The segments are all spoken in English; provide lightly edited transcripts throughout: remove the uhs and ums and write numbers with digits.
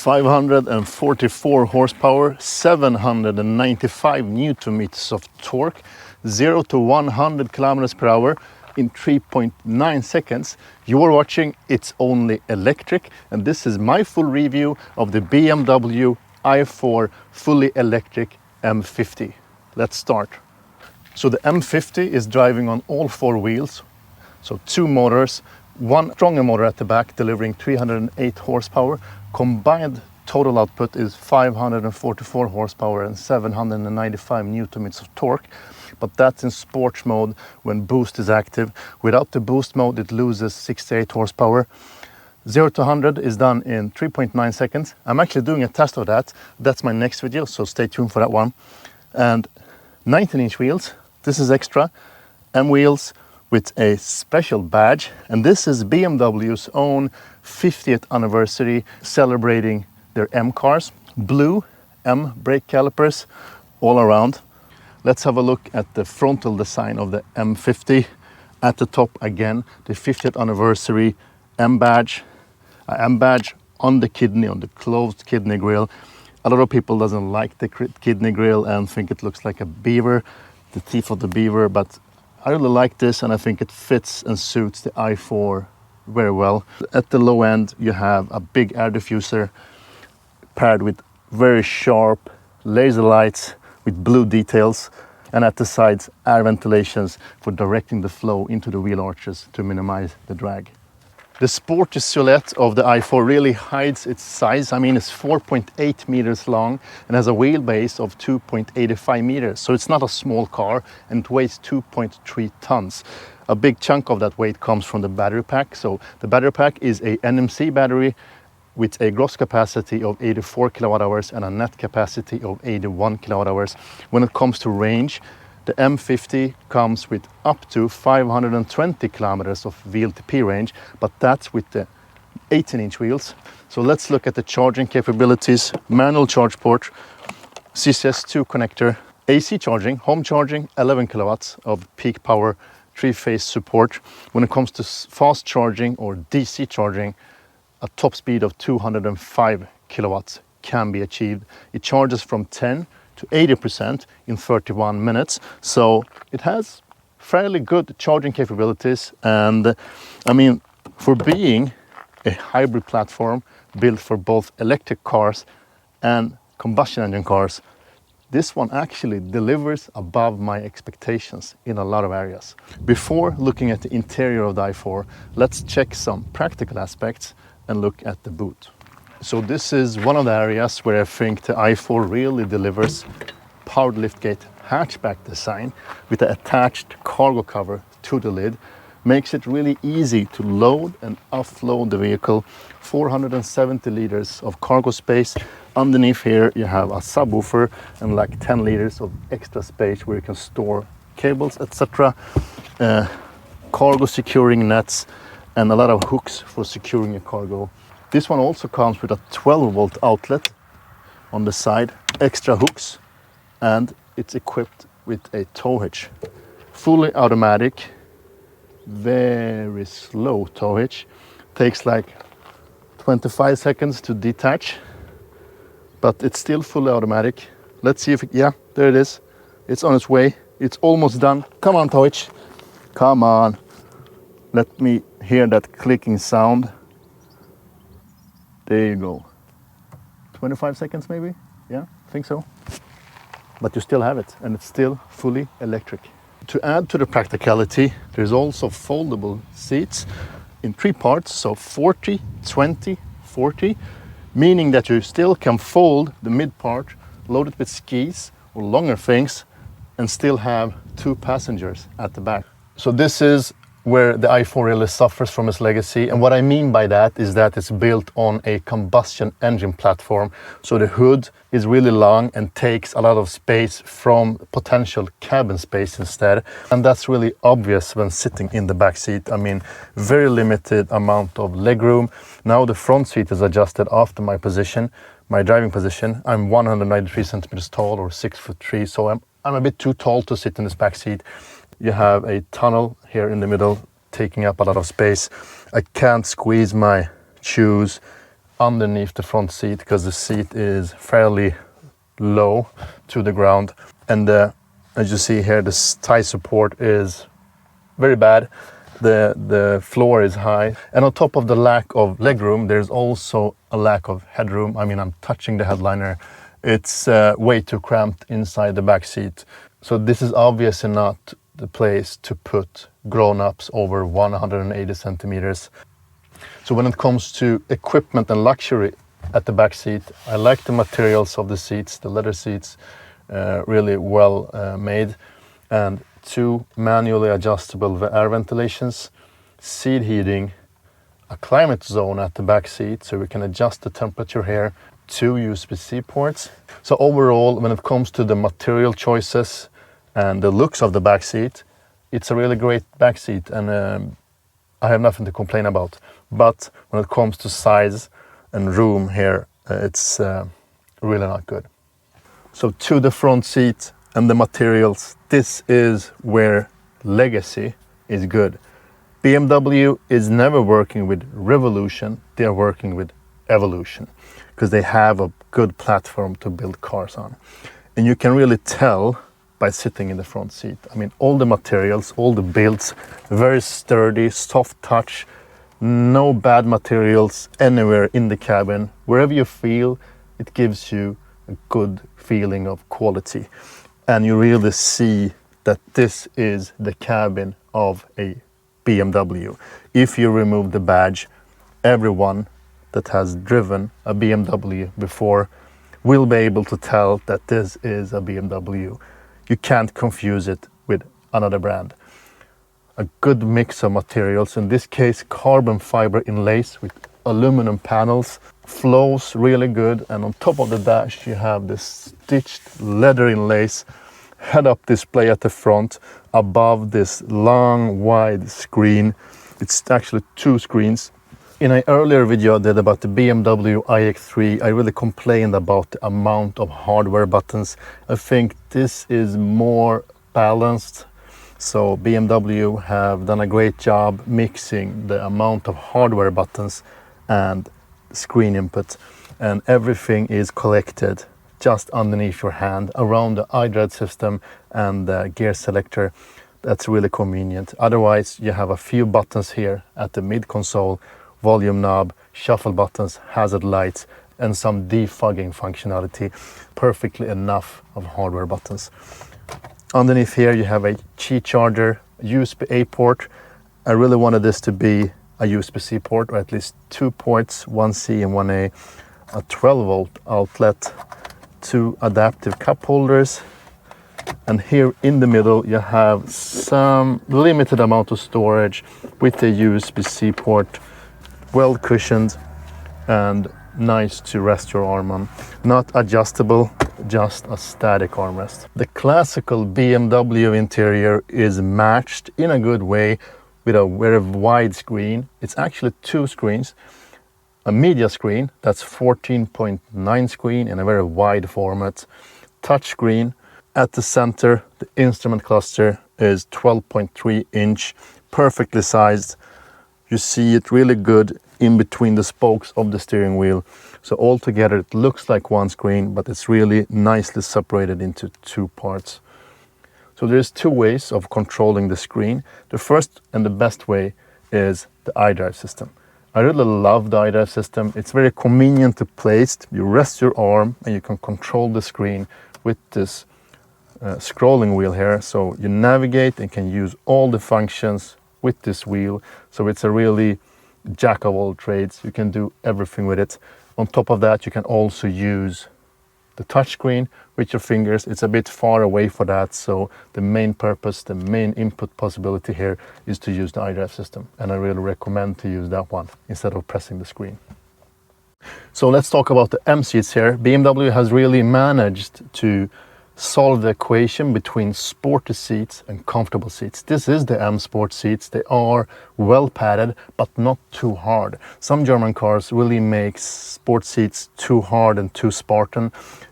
544 horsepower, 795 newton meters of torque, 0 to 100 kilometers per hour in 3.9 seconds. You are watching It's Only Electric, and this is my full review of the BMW i4 fully electric M50. Let's start. So the M50 is driving on all four wheels, so two motors, one stronger motor at the back delivering 308 horsepower. Combined total output is 544 horsepower and 795 newton meters of torque, but that's in sports mode when boost is active. Without the boost mode, it loses 68 horsepower. 0 to 100 is done in 3.9 seconds. I'm actually doing a test of that. That's my next video, so stay tuned for that one. And 19-inch wheels, this is extra, M wheels with a special badge, and this is BMW's own 50th anniversary celebrating their M cars. Blue M brake calipers all around. Let's have a look at the frontal design of the M50. At the top again, the 50th anniversary M badge. M badge on the kidney, on the closed kidney grille. A lot of people doesn't like the kidney grille and think it looks like a beaver, the teeth of the beaver, but I really like this, and I think it fits and suits the i4 very well. At the low end, you have a big air diffuser paired with very sharp laser lights with blue details, and at the sides, air ventilations for directing the flow into the wheel arches to minimize the drag. The sporty silhouette of the i4 really hides its size. I mean, it's 4.8 meters long and has a wheelbase of 2.85 meters. So it's not a small car, and it weighs 2.3 tons. A big chunk of that weight comes from the battery pack. So the battery pack is a NMC battery with a gross capacity of 84 kilowatt hours and a net capacity of 81 kilowatt hours. When it comes to range, the M50 comes with up to 520 kilometers of VLTP range, but that's with the 18-inch wheels. So let's look at the charging capabilities. Manual charge port, CCS2 connector, AC charging, home charging, 11 kilowatts of peak power, 3-phase support. When it comes to fast charging or DC charging, a top speed of 205 kilowatts can be achieved. It charges from 10 to 80% in 31 minutes. So it has fairly good charging capabilities. And I mean, for being a hybrid platform built for both electric cars and combustion engine cars, this one actually delivers above my expectations in a lot of areas. Before looking at the interior of the i4, let's check some practical aspects and look at the boot. So this is one of the areas where I think the i4 really delivers. Powered liftgate hatchback design with the attached cargo cover to the lid makes it really easy to load and offload the vehicle. 470 liters of cargo space. Underneath here you have a subwoofer and like 10 liters of extra space where you can store cables, etc. Cargo securing nets and a lot of hooks for securing your cargo. This one also comes with a 12-volt outlet on the side, extra hooks, and it's equipped with a tow hitch. Fully automatic, very slow tow hitch. Takes like 25 seconds to detach, but it's still fully automatic. Let's see if yeah, there it is. It's on its way. It's almost done. Come on, tow hitch. Come on. Let me hear that clicking sound. There you go. 25 seconds maybe? Yeah, I think so. But you still have it, and it's still fully electric. To add to the practicality, there's also foldable seats in 3 parts, so 40, 20, 40, meaning that you still can fold the mid part, load it with skis or longer things, and still have 2 passengers at the back. So this is where the i4 really suffers from its legacy. And what I mean by that is that it's built on a combustion engine platform. So the hood is really long and takes a lot of space from potential cabin space instead. And that's really obvious when sitting in the back seat. I mean, very limited amount of legroom. Now the front seat is adjusted after my position, my driving position. I'm 193 centimeters tall or 6'3", so I'm a bit too tall to sit in this back seat. You have a tunnel here in the middle taking up a lot of space. I can't squeeze my shoes underneath the front seat because the seat is fairly low to the ground. And as you see here, the thigh support is very bad. The floor is high. And on top of the lack of legroom, there's also a lack of headroom. I mean, I'm touching the headliner. It's way too cramped inside the back seat. So this is obviously not the place to put grown-ups over 180 centimeters. So when it comes to equipment and luxury at the back seat, I like the materials of the seats, the leather seats, really well made, and 2 manually adjustable air ventilations, seat heating, a climate zone at the back seat so we can adjust the temperature here, 2 USB-C ports. So overall, when it comes to the material choices and the looks of the back seat, it's a really great back seat, and I have nothing to complain about. But when it comes to size and room here, it's really not good. So to the front seat and the materials, this is where legacy is good. BMW is never working with revolution, they are working with evolution, because they have a good platform to build cars on. And you can really tell by sitting in the front seat. I mean, all the materials, all the builds, very sturdy, soft touch, no bad materials anywhere in the cabin. Wherever you feel, it gives you a good feeling of quality. And you really see that this is the cabin of a BMW. If you remove the badge, everyone that has driven a BMW before will be able to tell that this is a BMW. You can't confuse it with another brand. A good mix of materials, in this case carbon fiber inlays with aluminum panels, flows really good, and on top of the dash you have this stitched leather inlays, head-up display at the front, above this long wide screen. It's actually 2 screens. In an earlier video I did about the BMW iX3, I really complained about the amount of hardware buttons. I think this is more balanced. So BMW have done a great job mixing the amount of hardware buttons and screen input, and everything is collected just underneath your hand around the iDrive system and the gear selector. That's really convenient. Otherwise you have a few buttons here at the mid console, volume knob, shuffle buttons, hazard lights, and some defogging functionality. Perfectly enough of hardware buttons. Underneath here you have a Qi charger, USB-A port. I really wanted this to be a USB-C port, or at least 2 ports, 1C and 1A, a 12-volt outlet, 2 adaptive cup holders, and here in the middle you have some limited amount of storage with a USB-C port, well cushioned and nice to rest your arm on. Not adjustable, just a static armrest. The classical BMW interior is matched in a good way with a very wide screen. It's actually 2 screens. A media screen, that's 14.9 screen in a very wide format. Touch screen. At the center, the instrument cluster is 12.3 inch, perfectly sized. You see it really good in between the spokes of the steering wheel. So altogether it looks like 1 screen, but it's really nicely separated into 2 parts. So there's 2 ways of controlling the screen. The first and the best way is the iDrive system. I really love the iDrive system. It's very convenient to place. You rest your arm and you can control the screen with this scrolling wheel here. So you navigate and can use all the functions with this wheel. So it's a really jack of all trades. You can do everything with it. On top of that, you can also use the touchscreen with your fingers. It's a bit far away for that, so the main purpose, the main input possibility here is to use the iDrive system, and I really recommend to use that one instead of pressing the screen. So let's talk about the M seats here. BMW has really managed to solve the equation between sporty seats and comfortable seats. This is the M Sport seats. They are well padded, but not too hard. Some German cars really make sport seats too hard and too Spartan.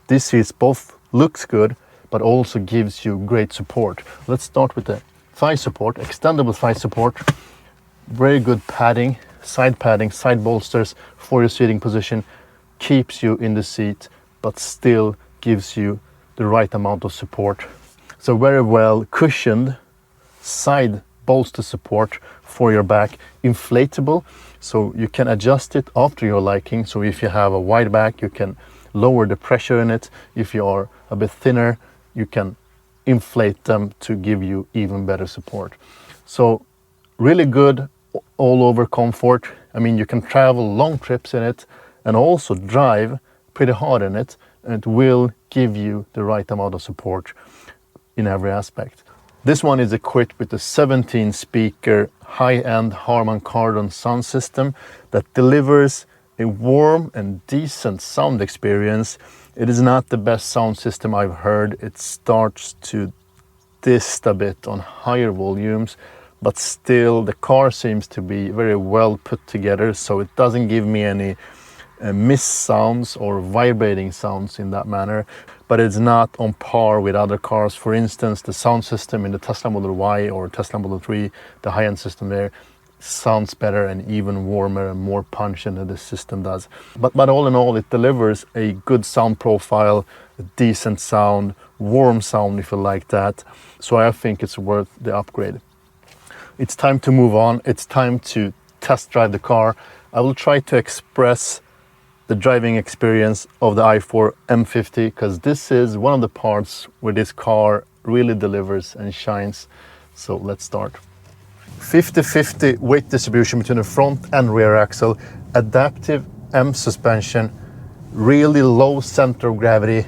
This seats both looks good, but also gives you great support. Let's start with the thigh support, extendable thigh support. Very good padding, side padding, side bolsters for your seating position, keeps you in the seat, but still gives you the right amount of support. So very well cushioned side bolster support for your back, inflatable, so you can adjust it after your liking. So if you have a wide back, you can lower the pressure in it. If you are a bit thinner, you can inflate them to give you even better support. So really good all over comfort. I mean, you can travel long trips in it and also drive pretty hard in it, and it will give you the right amount of support in every aspect. This one is equipped with a 17-speaker high-end Harman Kardon sound system that delivers a warm and decent sound experience. It is not the best sound system I've heard. It starts to dist a bit on higher volumes, but still the car seems to be very well put together, so it doesn't give me any miss sounds or vibrating sounds in that manner, but it's not on par with other cars. For instance, the sound system in the Tesla Model Y or Tesla Model 3, the high-end system there, sounds better and even warmer and more punch than this system does. But all in all, it delivers a good sound profile, a decent sound, warm sound if you like that. So I think it's worth the upgrade. It's time to move on. It's time to test drive the car. I will try to express the driving experience of the i4 M50, because this is one of the parts where this car really delivers and shines. So let's start. 50-50 weight distribution between the front and rear axle, adaptive M suspension, really low center of gravity,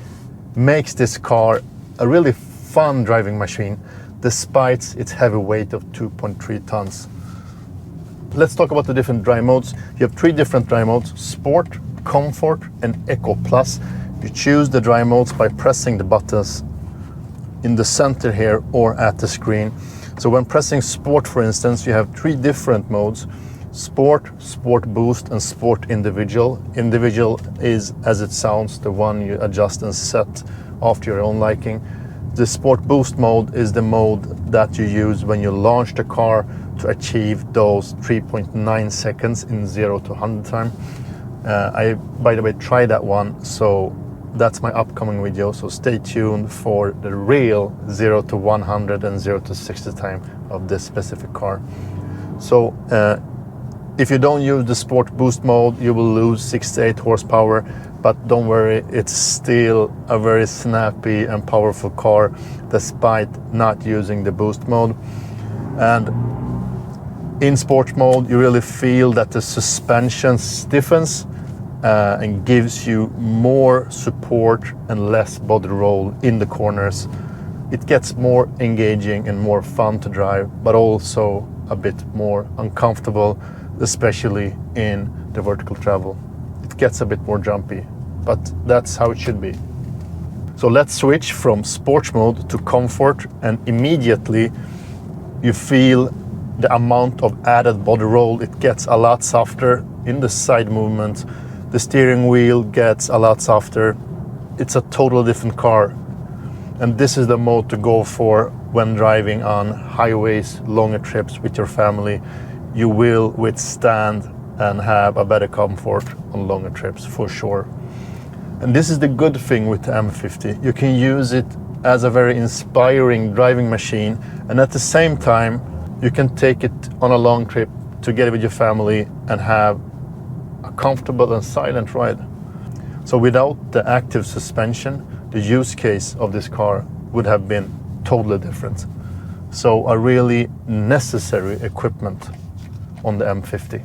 makes this car a really fun driving machine despite its heavy weight of 2.3 tons. Let's talk about the different drive modes. You have 3 different drive modes: Sport, Comfort and Eco Plus. You choose the drive modes by pressing the buttons in the center here or at the screen. So when pressing Sport, for instance, you have 3 different modes: Sport, Sport Boost and Sport Individual. Individual is, as it sounds, the one you adjust and set after your own liking. The Sport Boost mode is the mode that you use when you launch the car to achieve those 3.9 seconds in 0 to 100 time. I, by the way, tried that one, so that's my upcoming video, so stay tuned for the real 0 to 100 and 0 to 60 time of this specific car. So if you don't use the Sport Boost mode, you will lose 68 horsepower, but don't worry, it's still a very snappy and powerful car despite not using the Boost mode. And in Sport mode, you really feel that the suspension stiffens and gives you more support and less body roll in the corners. It gets more engaging and more fun to drive, but also a bit more uncomfortable, especially in the vertical travel. It gets a bit more jumpy, but that's how it should be. So let's switch from Sport mode to Comfort, and immediately you feel the amount of added body roll. It gets a lot softer in the side movement. The steering wheel gets a lot softer. It's a totally different car. And this is the mode to go for when driving on highways, longer trips with your family. You will withstand and have a better comfort on longer trips for sure. And this is the good thing with the M50. You can use it as a very inspiring driving machine, and at the same time you can take it on a long trip together with your family and have a comfortable and silent ride. So without the active suspension, the use case of this car would have been totally different. So a really necessary equipment on the M50.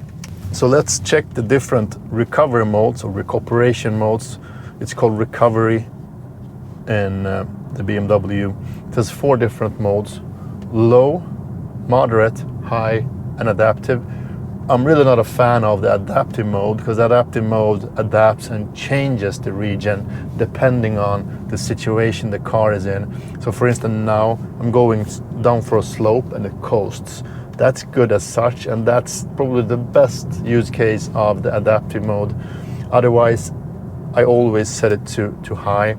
So let's check the different recovery modes or recuperation modes. It's called recovery in the BMW. It has 4 different modes: low, moderate, high and adaptive. I'm really not a fan of the adaptive mode, because adaptive mode adapts and changes the regen depending on the situation the car is in. So for instance, now I'm going down for a slope and it coasts. That's good as such, and that's probably the best use case of the adaptive mode. Otherwise, I always set it to high.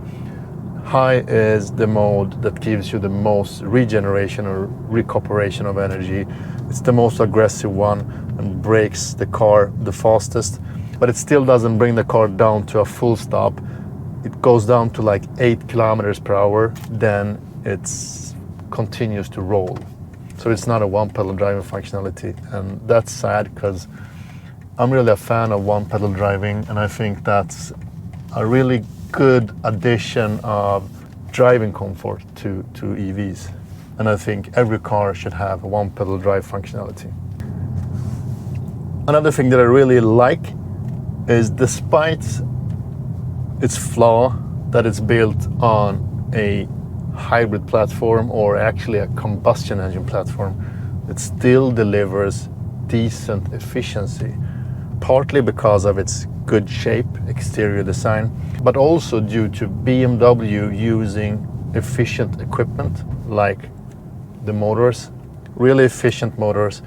High is the mode that gives you the most regeneration or recuperation of energy. It's the most aggressive one and brakes the car the fastest, but it still doesn't bring the car down to a full stop. It goes down to like 8 kilometers per hour, then it continues to roll. So it's not a one pedal driving functionality, and that's sad because I'm really a fan of one pedal driving, and I think that's a really good addition of driving comfort to EVs. And I think every car should have a one pedal drive functionality. Another thing that I really like is, despite its flaw that it's built on a hybrid platform, or actually a combustion engine platform, it still delivers decent efficiency, partly because of its good shape, exterior design, but also due to BMW using efficient equipment like the motors, really efficient motors,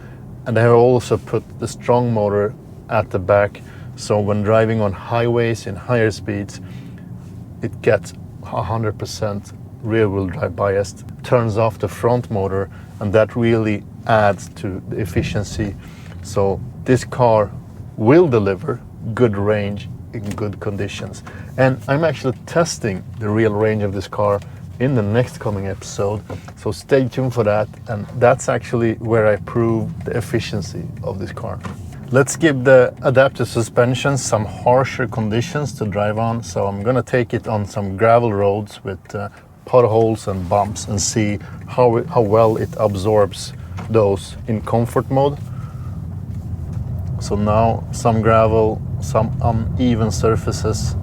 and they have also put the strong motor at the back, so when driving on highways in higher speeds, it gets 100% rear-wheel drive biased, turns off the front motor, and that really adds to the efficiency. So this car will deliver good range in good conditions. And I'm actually testing the real range of this car in the next coming episode, so stay tuned for that, and that's actually where I prove the efficiency of this car. Let's give the adaptive suspension some harsher conditions to drive on. So I'm gonna take it on some gravel roads with potholes and bumps and see how well it absorbs those in comfort mode. So now some gravel, some uneven surfaces.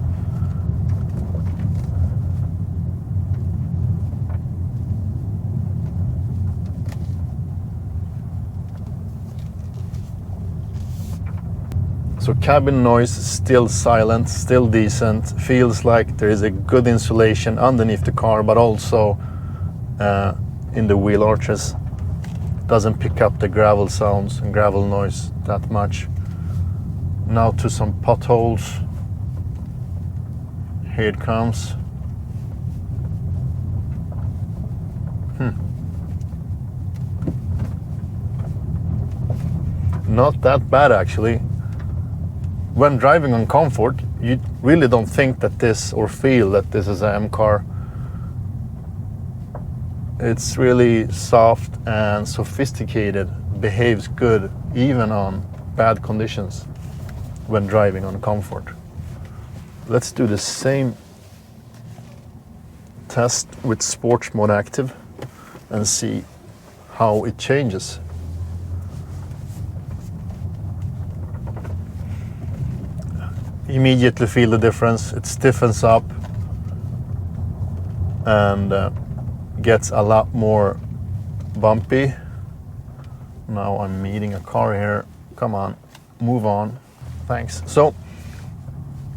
So cabin noise still silent, still decent. Feels like there is a good insulation underneath the car, but also in the wheel arches. Doesn't pick up the gravel sounds and gravel noise that much. Now to some potholes. Here it comes. Not that bad actually. When driving on comfort, you really don't think that this, or feel that this is an M car. It's really soft and sophisticated, behaves good even on bad conditions when driving on comfort. Let's do the same test with Sports Mode Active and see how it changes. Immediately feel the difference. It stiffens up and gets a lot more bumpy. Now I'm meeting a car here. Come on, move on. Thanks. So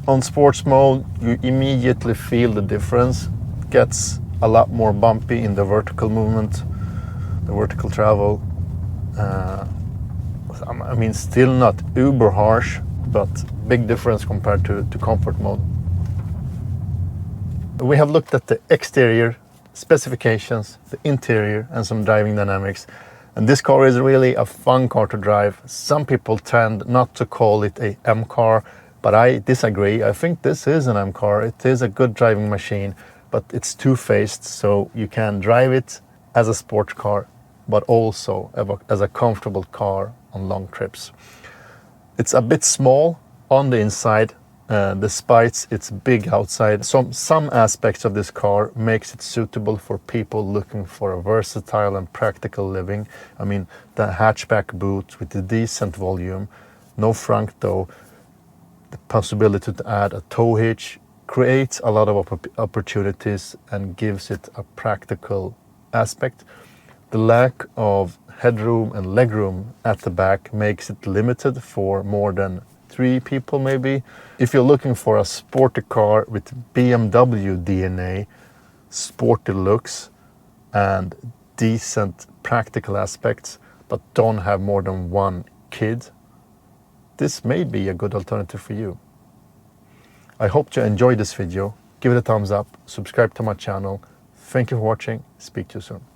on sports mode, you immediately feel the difference. It gets a lot more bumpy in the vertical movement, the vertical travel. I mean, still not uber harsh, but big difference compared to comfort mode. We have looked at the exterior specifications, the interior, and some driving dynamics. And this car is really a fun car to drive. Some people tend not to call it a M car, but I disagree. I think this is an M car. It is a good driving machine, but it's two-faced, so you can drive it as a sports car, but also as a comfortable car on long trips. It's a bit small on the inside, despite its big outside. Some aspects of this car makes it suitable for people looking for a versatile and practical living. I mean, the hatchback boot with the decent volume, no frunk though, the possibility to add a tow hitch creates a lot of opportunities and gives it a practical aspect. The lack of headroom and legroom at the back makes it limited for more than 3 people maybe. If you're looking for a sporty car with BMW DNA, sporty looks and decent practical aspects, but don't have more than 1 kid, this may be a good alternative for you. I hope you enjoyed this video. Give it a thumbs up, subscribe to my channel. Thank you for watching. Speak to you soon.